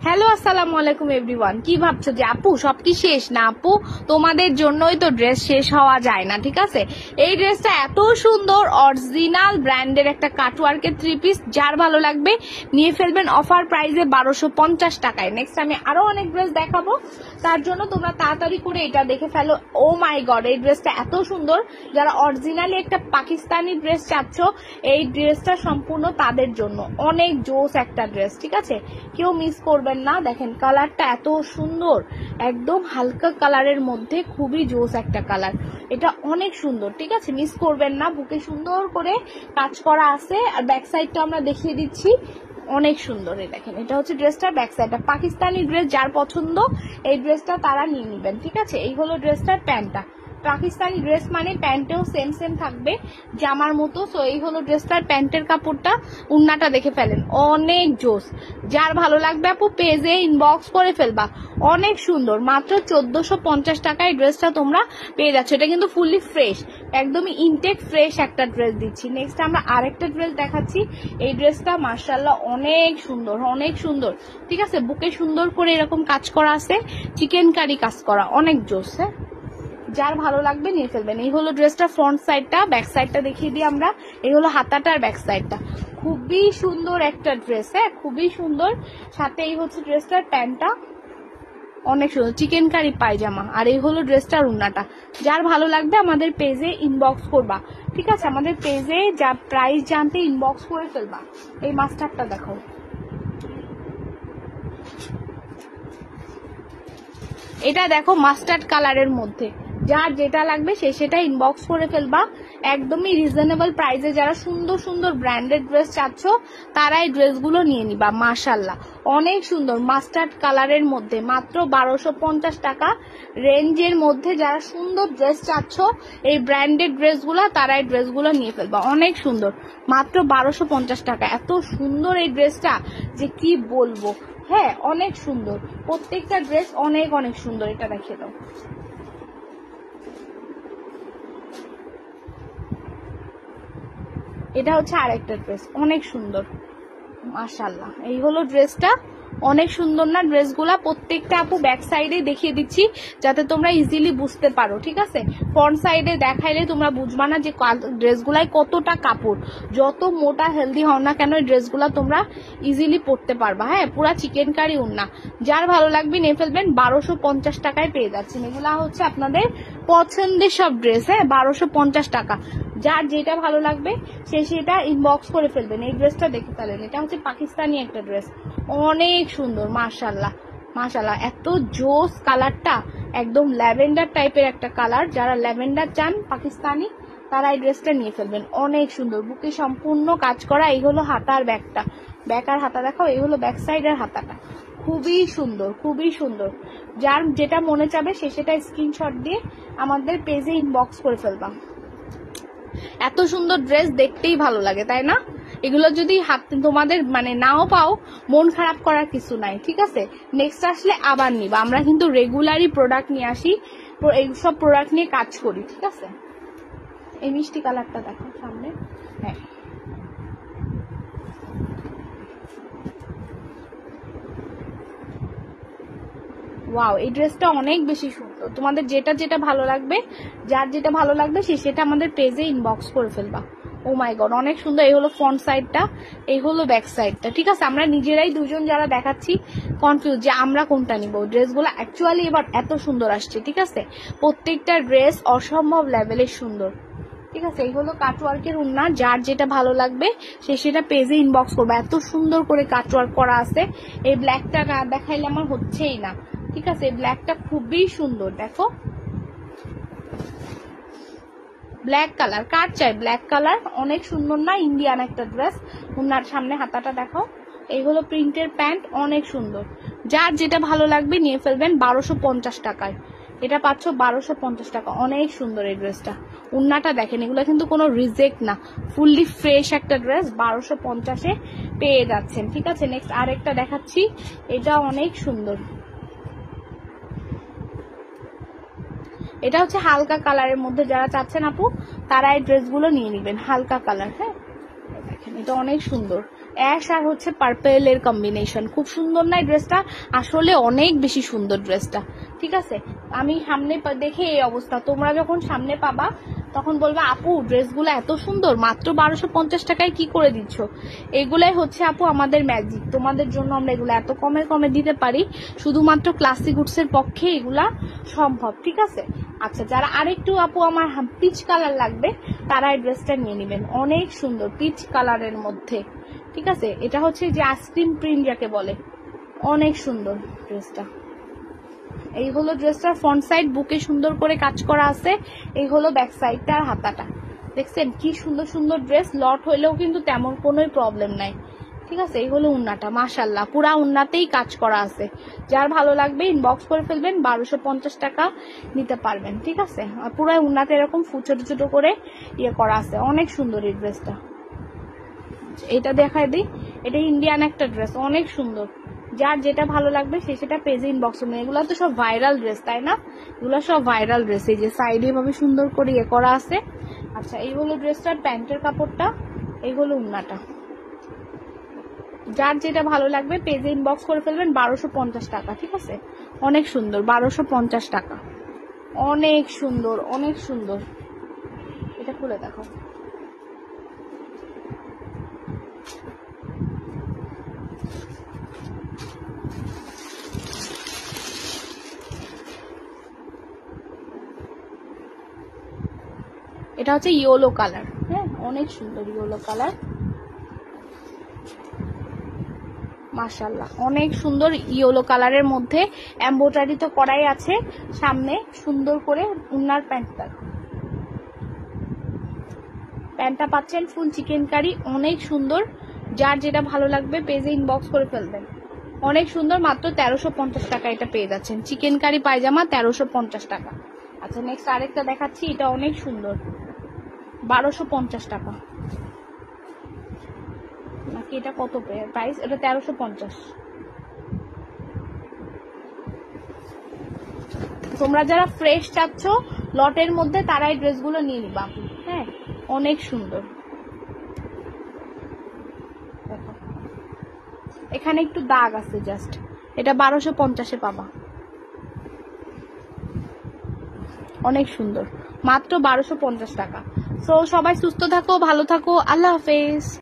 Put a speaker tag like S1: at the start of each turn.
S1: Hello আসসালামু আলাইকুম everyone. কি ভাবছো যে আপু সব কি শেষ? না আপু, তোমাদের জন্যই তো ড্রেস শেষ হওয়া যায় না, ঠিক আছে। এই ড্রেসটা এত সুন্দর, অরিজিনাল ব্র্যান্ডের একটা কাটওয়ার্কের 3 পিস, যার ভালো লাগবে নিয়ে ফেলবেন অফার প্রাইসে 1250 টাকায়। নেক্সট আমি আরো অনেক ড্রেস দেখাবো, তার জন্য তোমরা তাড়াতাড়ি করে এটা দেখে ফেলো। ও মাই গড, এই ড্রেসটা এত সুন্দর। যারা অরিজিনালি একটা পাকিস্তানি ড্রেস চাচ্ছ, এই ড্রেসটা সম্পূর্ণ তাদের জন্য। অনেক জোস একটা ড্রেস, ঠিক আছে, কেউ মিস করবেন না। দেখেন কালারটা এত সুন্দর, একদম হালকা কালারের মধ্যে খুবই জোস একটা কালার। এটা অনেক সুন্দর, ঠিক আছে, মিস করবেন না। বুকে সুন্দর করে কাজ করা আছে, আর ব্যাক সাইডটা আমরা দেখিয়ে দিচ্ছি, অনেক সুন্দর। এই দেখেন, এটা হচ্ছে ড্রেসটার ব্যাক সাইডটা। পাকিস্তানি ড্রেস যার পছন্দ এই ড্রেসটা তারা নিয়ে নেবেন, ঠিক আছে। এই হলো ড্রেসটার প্যান্টটা। পাকিস্তানি ড্রেস মানে প্যান্টেও সেম সেম থাকবে জামার মতো। সো এই হলো ড্রেসটার প্যান্টের কাপড়টা। উন্নাটা দেখে ফেলেন, অনেক জোস। যার ভালো লাগবে আপু পেজে ইনবক্স করে ফেলবা। অনেক সুন্দর, মাত্র 1450 টাকায় ড্রেসটা তোমরা পেয়ে যাচ্ছ। এটা কিন্তু ফুললি ফ্রেশ, একদমই ইনটেক ফ্রেশ একটা ড্রেস দিচ্ছি। নেক্সট আমরা আরেকটা ড্রেস দেখাচ্ছি। এই ড্রেসটা মাশাআল্লাহ অনেক সুন্দর, অনেক সুন্দর, ঠিক আছে। বুকে সুন্দর করে এরকম কাজ করা আছে, চিকেন কারি কাজ করা, অনেক জোস। হ্যাঁ, যার ভালো লাগবে নিয়ে ফেলবেন। এই হলো ড্রেসটা ফ্রন্ট সাইডটা। ব্যাক সাইডটা দেখিয়ে দিই আমরা। এই হলো হাতাটা আর ব্যাক সাইডটা। খুবই সুন্দর একটা ড্রেস, হ্যাঁ, খুবই সুন্দর। সাথে এই হচ্ছে ড্রেসটার প্যান্টটা, অনেক সুন্দর, চিকেন কারি পায়জামা। আর এই হলো ড্রেসটার উন্নাটা। যার ভালো লাগবে আমাদের পেজে ইনবক্স করবা, ঠিক আছে। আমাদের পেজে যা প্রাইস জানতে ইনবক্স করে ফেলবা। এই মাস্টারটা দেখো, এটা দেখো মাস্টার্ড কালারের মধ্যে। যার যেটা লাগবে সে সেটা ইনবক্স করে ফেলবা। একদমই রিজনেবল প্রাইসে যারা সুন্দর সুন্দর ব্র্যান্ডেড ড্রেস চাচ্ছ তারা এই ড্রেসগুলো নিয়ে নিবা। মাশাআল্লাহ অনেক সুন্দর, মাস্টার্ড কালারের মধ্যে মাত্র 1250 টাকা রেঞ্জের মধ্যে। যারা সুন্দর ড্রেস চাচ্ছ এই ব্র্যান্ডেড ড্রেসগুলো, তারা এই ড্রেসগুলো নিয়ে ফেলবা। অনেক সুন্দর, মাত্র 1250 টাকা। এত সুন্দর এই ড্রেসটা যে কি বলবো। হ্যাঁ, অনেক সুন্দর, প্রত্যেকটা ড্রেস অনেক অনেক সুন্দর। এটা দেখিয়ে দাও। এটা হচ্ছে আরেকটা ড্রেস, অনেক সুন্দর, মাশাআল্লাহ। এই হলো ড্রেসটা, অনেক সুন্দর না ড্রেসগুলা? প্রত্যেকটা আপু ব্যাক সাইডে দেখিয়ে দিচ্ছি যাতে তোমরা ইজিলি বুঝতে পারো, ঠিক আছে। ফ্রন্ট সাইডে দেখাইলে তোমরা বুঝবা না যে ড্রেসগুলাই কতটা কাপড়। যত মোটা হেলদি হও না কেন এই ড্রেসগুলা তোমরা ইজিলি পরতে পারবা। হ্যাঁ, পুরা চিকেন কারি উন্না। যার ভালো লাগবে নিয়ে ফেলবেন। 1250 টাকায় পেয়ে যাচ্ছেন। এগুলা হচ্ছে আপনাদের পছন্দের সব ড্রেস, হ্যাঁ, 1250 টাকা। যার যেটা ভালো লাগবে সে সেটা ইনবক্স করে ফেলবেন। এই ড্রেসটা দেখে ফেলেন, এটা হচ্ছে পাকিস্তানি একটা ড্রেস, অনেক সুন্দর। মাশাআল্লাহ মাশাআল্লাহ, এত জোস কালারটা, একদম ল্যাভেন্ডার টাইপের একটা কালার। যারা ল্যাভেন্ডার চান পাকিস্তানি তারা এই ড্রেসটা নিয়ে ফেলবেন। অনেক সুন্দর, বুকে সম্পূর্ণ কাজ করা। এই হলো হাতা আর ব্যাকটা, ব্যাক আর হাতা দেখাও। এই হলো ব্যাক সাইড আর হাতাটা, খুবই সুন্দর, খুবই সুন্দর। যার যেটা মনে চাবে সে সেটা স্ক্রিনশট দিয়ে আমাদের পেজে ইনবক্স করে ফেলবা। এত সুন্দর ড্রেস দেখতেই ভালো লাগে, তাই না? এগুলো যদি তোমাদের মানে নাও পাও, মন খারাপ করার কিছু নাই, ঠিক আছে। নেক্সট আসলে আবার নিবা। আমরা কিন্তু রেগুলারই প্রোডাক্ট নিয়ে আসি, এইসব প্রোডাক্ট নিয়ে কাজ করি, ঠিক আছে। এই মিষ্টি কালারটা দেখো সামনে, হ্যাঁ, ওয়াও, এই ড্রেসটা অনেক বেশি সুন্দর। তোমাদের যেটা যেটা ভালো লাগবে, যার যেটা ভালো লাগবে সে সেটা আমাদের পেজে ইনবক্স করে ফেলবা। ও মাই গড, অনেক সুন্দর। এই হলো ফ্রন্ট সাইডটা, এই হলো ব্যাক সাইডটা, ঠিক আছে। আমরা নিজেরাই দুজন যারা দেখাচ্ছি কনফিউজ যে আমরা কোনটা নিব। ড্রেসগুলো অ্যাকচুয়ালি এবার এত সুন্দর আসছে, ঠিক আছে। প্রত্যেকটা ড্রেস অসম্ভব লেভেলের সুন্দর, ঠিক আছে। এই হলো কাটওয়ার্কের উন্না। যার যেটা ভালো লাগবে সে সেটা পেজে ইনবক্স করবে। এত সুন্দর করে কাটওয়ার্ক করা আছে। এই ব্ল্যাকটা না দেখাইলে আমার হচ্ছেই না, ঠিক আছে। ব্ল্যাকটা খুবই সুন্দর, দেখো ব্ল্যাক কালার। কার চাই ব্ল্যাক কালার? অনেক সুন্দর না? ইন্ডিয়ান একটা ড্রেস। উনার সামনে হাতাটা দেখো। এই হলো প্রিন্টের প্যান্ট, অনেক সুন্দর। যার যেটা ভালো লাগবে নিয়ে ফেলবেন 1250 টাকায়। এটা পাচ্ছ 1250 টাকা, অনেক সুন্দর এই ড্রেসটা। উন্নাটা দেখেন, এগুলো কিন্তু কোনো রিজেক্ট না, ফুললি ফ্রেশ একটা ড্রেস 1250-এ পেয়ে যাচ্ছেন, ঠিক আছে। নেক্সট আরেকটা দেখাচ্ছি, এটা অনেক সুন্দর। এটা হচ্ছে হালকা কালারের মধ্যে। যারা চাচ্ছেন আপু তারা এই ড্রেসগুলো নিয়ে নেবেন, হালকা কালার। হ্যাঁ, দেখেন এটা অনেক সুন্দর। অ্যাশ আর হচ্ছে পার্পেল এর কম্বিনেশন, খুব সুন্দর না এই ড্রেসটা? আসলে অনেক বেশি সুন্দর ড্রেসটা, ঠিক আছে? আমি সামনে দেখে এই অবস্থা, তোমরা যখন সামনে পাবা তখন বলবে আপু ড্রেসগুলো এত সুন্দর, মাত্র 1250 টাকায় কি করে দিচ্ছ? এগুলাই হচ্ছে আপু আমাদের ম্যাজিক, তোমাদের জন্য আমরা এগুলো এত কমে কমে দিতে পারি, শুধুমাত্র ক্লাসিক উডসের পক্ষে এগুলা সম্ভব, ঠিক আছে? আচ্ছা, যারা আরেকটু আপু আমার পিচ কালার লাগবে তারা এই ড্রেসটা নিয়ে নেবেন, অনেক সুন্দর পিচ কালারের মধ্যে, ঠিক আছে? এটা হচ্ছে যে আইসক্রিম প্রিন্ট যাকে বলে, অনেক সুন্দর ড্রেসটা। এই হলো ড্রেসটার ফ্রন্ট সাইড, বুকে সুন্দর করে কাজ করা আছে। এই হলো ব্যাক সাইডটা আর হাতাটা, দেখছেন কি সুন্দর সুন্দর ড্রেস। লট হইলেও কিন্তু তেমন কোনো প্রবলেম নাই, ঠিক আছে? এই হলো উন্নাটা, মাশাল্লাহ পুরা উন্নাতেই কাজ করা আছে। যার ভালো লাগবে ইনবক্স করে ফেলবেন, 1250 টাকা নিতে পারবেন, ঠিক আছে? আর পুরো উন্নাতে এরকম ছোট ছোট করে ইয়ে করা আছে, অনেক সুন্দর এই ড্রেসটা। এটা দেখাই দিই, এটা ইন্ডিয়ান একটা ড্রেস, অনেক সুন্দর। যার যেটা ভালো লাগবে সে সেটা পেজে ইনবক্স করবেন। এগুলো তো সব ভাইরাল ড্রেস, তাই না? এগুলো সব ভাইরাল ড্রেস। এই যে সাইডে ভাবে সুন্দর করে ইয়ে করা আছে। আচ্ছা, এই হলো ড্রেসটার প্যান্টের কাপড়টা, এই হলো উন্নাটা। যার যেটা ভালো লাগবে পেজে ইনবক্স করে ফেলবেন, 1250 টাকা, ঠিক আছে? অনেক সুন্দর, 1250 টাকা, অনেক সুন্দর, অনেক সুন্দর। এটা খুলে দেখো, এটা হচ্ছে ইয়েলো কালার, হ্যাঁ অনেক সুন্দর ইয়েলো কালার, মাশাআল্লাহ অনেক সুন্দর ইয়েলো কালারের মধ্যে এমব্রয়ডারি তো করাই আছে সামনে সুন্দর করে। উন্নার প্যান্টটা, প্যান্টটা পাচ্ছেন ফুল চিকেন কারি, অনেক সুন্দর। যার যেটা ভালো লাগবে পেজে ইনবক্স করে ফেলবেন, অনেক সুন্দর। মাত্র 1350 টাকা এটা পেয়ে যাচ্ছেন, চিকেন কারি পায়জামা 1350 টাকা। আচ্ছা, নেক্সট আরেকটা দেখাচ্ছি, এটা অনেক সুন্দর, 1250 টাকা নাকি এটা কত প্রাইস? এটা 1350। তোমরা যারা ফ্রেশ চাচ্ছ লটের মধ্যে তারা এই ড্রেসগুলো নিয়ে নিবা, হ্যাঁ অনেক সুন্দর। এখানে একটু দাগ আছে জাস্ট, এটা 1250-এ পাবা, অনেক সুন্দর, মাত্র 1250 টাকা। সো সবাই সুস্থ থাকো, ভালো থাকো, আল্লাহ হাফেজ।